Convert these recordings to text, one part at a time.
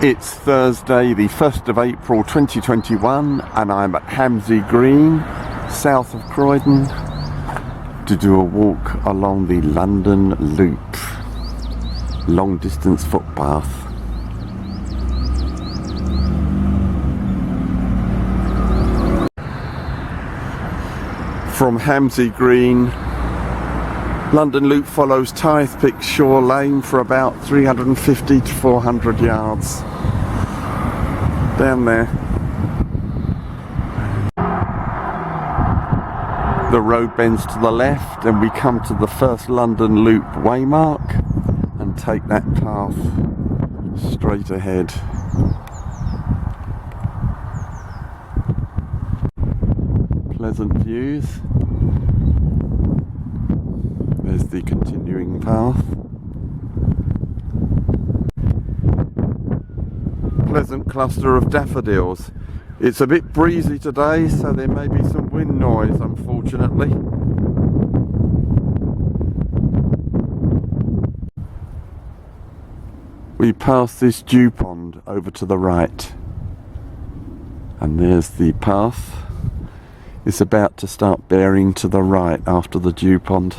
It's Thursday, the 1st of April 2021, and I'm at Hamsey Green, south of Croydon, to do a walk along the London Loop, long distance footpath. From Hamsey Green, London Loop follows Tythepick Shore Lane for about 350 to 400 yards. Down there. The road bends to the left and we come to the first London Loop waymark and take that path straight ahead. Pleasant views. There's the continuing path. Pleasant cluster of daffodils. It's a bit breezy today, so there may be some wind noise, unfortunately. We pass this dew pond over to the right, and there's the path. It's about to start bearing to the right after the dew pond.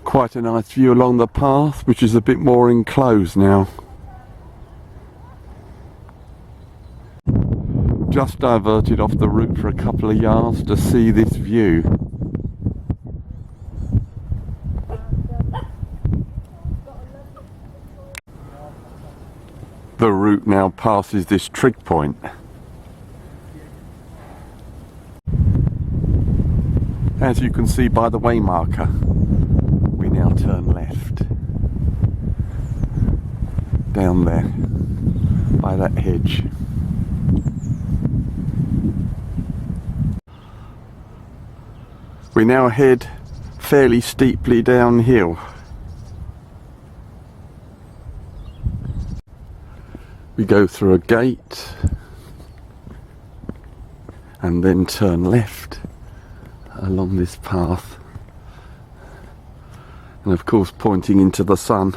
Quite a nice view along the path, which is a bit more enclosed now. Just diverted off the route for a couple of yards to see this view. The route now passes this trig point. As you can see by the waymarker, we now turn left. Down there, by that hedge. We now head fairly steeply downhill. We go through a gate and then turn left along this path, and of course pointing into the sun.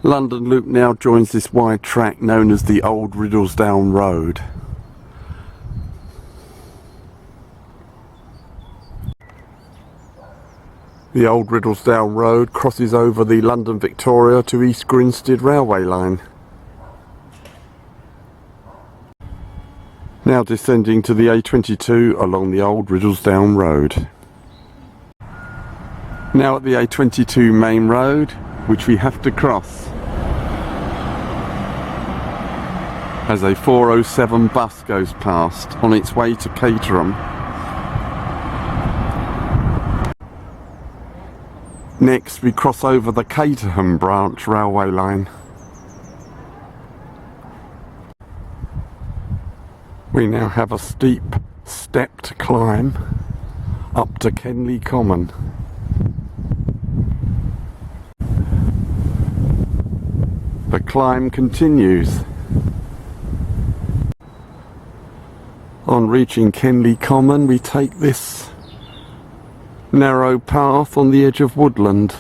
London Loop now joins this wide track known as the Old Riddlesdown Road. The Old Riddlesdown Road crosses over the London Victoria to East Grinstead railway line. Now descending to the A22 along the Old Riddlesdown Road. Now at the A22 main road, which we have to cross, as a 407 bus goes past on its way to Caterham. Next we cross over the Caterham branch railway line. We now have a steep, stepped climb up to Kenley Common. The climb continues. On reaching Kenley Common, we take this narrow path on the edge of woodland.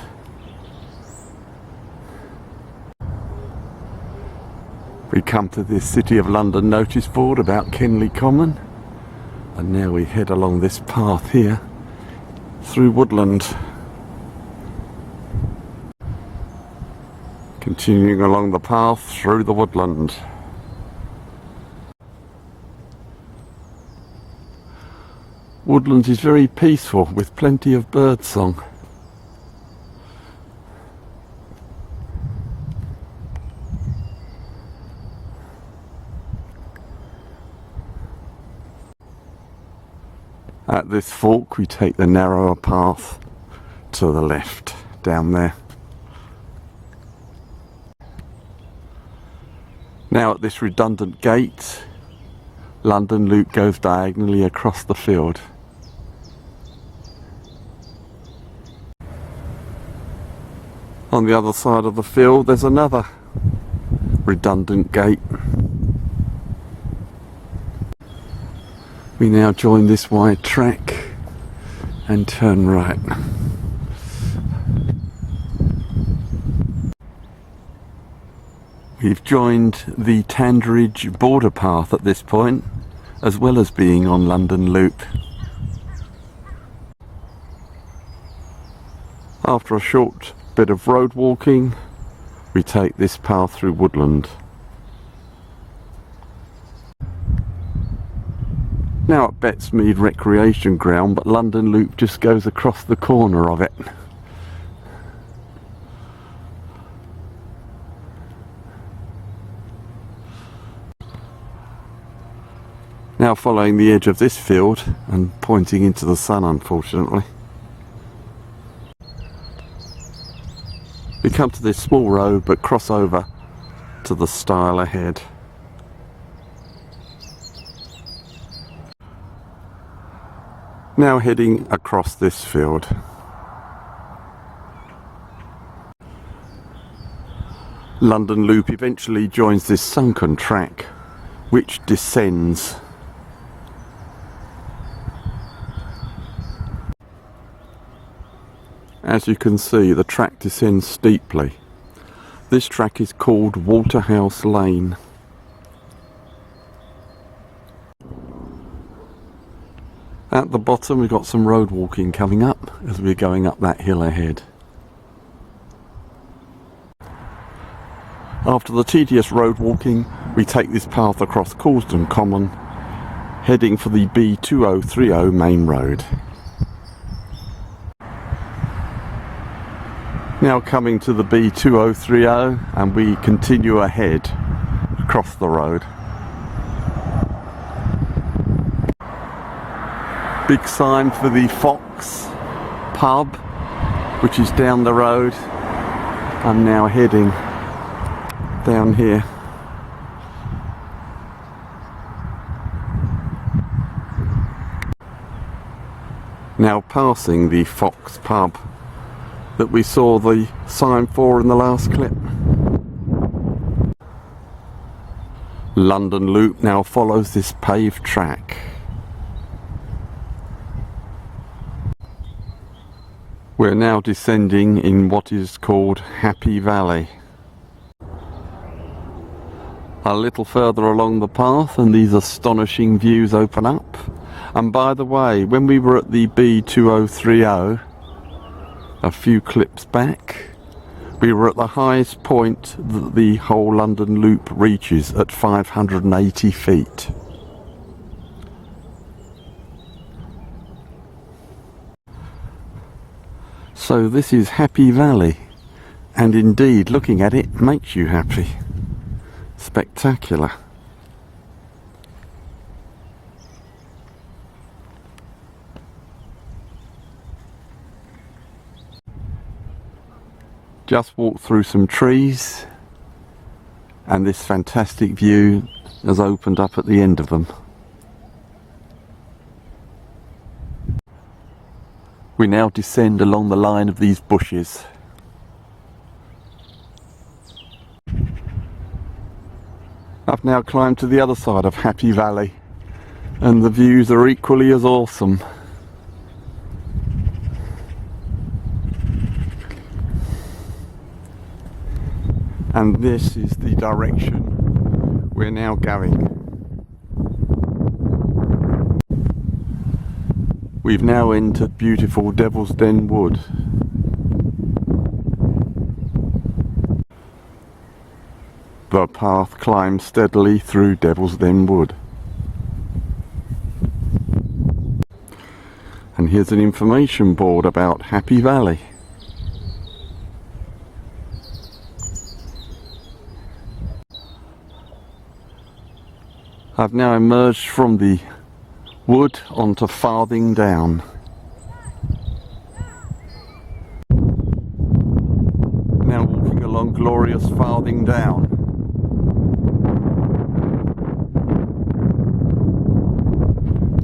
We come to this City of London notice board about Kenley Common, and now we head along this path here through woodland, continuing along the path through the woodland. Woodland is very peaceful with plenty of birdsong. At this fork we take the narrower path to the left, down there. Now at this redundant gate, London Loop goes diagonally across the field. On the other side of the field there's another redundant gate. We now join this wide track and turn right. We've joined the Tanderidge border path at this point, as well as being on London Loop. After a short bit of road walking, we take this path through woodland. Now at Bettsmead Recreation Ground, but London Loop just goes across the corner of it. Now following the edge of this field and pointing into the sun, unfortunately. We come to this small road but cross over to the stile ahead. Now heading across this field. London Loop eventually joins this sunken track which descends. As you can see, the track descends steeply. This track is called Waterhouse Lane. At the bottom we've got some road walking coming up as we're going up that hill ahead. After the tedious road walking, we take this path across Coulsdon Common, heading for the B2030 main road. Now coming to the B2030, and we continue ahead across the road. Big sign for the Fox pub, which is down the road. I'm now heading down here. Now passing the Fox pub that we saw the sign for in the last clip. London Loop now follows this paved track. We're now descending in what is called Happy Valley. A little further along the path and these astonishing views open up. And by the way, when we were at the B2030 a few clips back, we were at the highest point that the whole London Loop reaches at 580 feet. So this is Happy Valley, and indeed looking at it makes you happy. Spectacular. Just walked through some trees and this fantastic view has opened up at the end of them. We now descend along the line of these bushes. I've now climbed to the other side of Happy Valley and the views are equally as awesome. And this is the direction we're now going. We've now entered beautiful Devil's Den Wood. The path climbs steadily through Devil's Den Wood. And here's an information board about Happy Valley. I've now emerged from the wood onto Farthing Down. Now walking along glorious Farthing Down.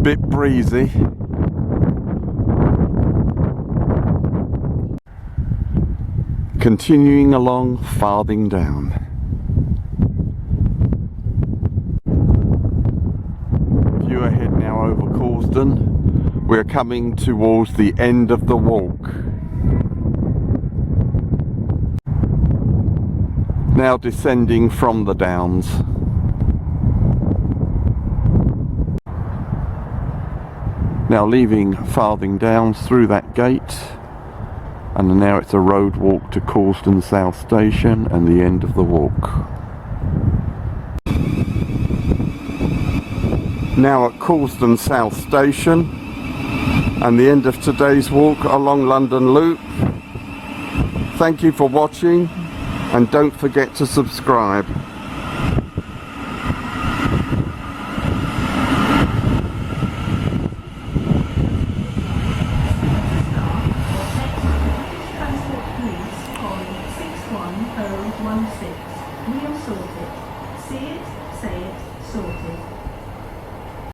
Bit breezy. Continuing along Farthing Down. View ahead now over Coulsdon. We're coming towards the end of the walk. Now descending from the downs. Now leaving Farthing Downs through that gate, and now it's a road walk to Coulsdon South Station and the end of the walk. Now at Coulsdon South Station and the end of today's walk along London Loop. Thank you for watching, and don't forget to subscribe. Transport Police calling 61016. We'll sort it. See it?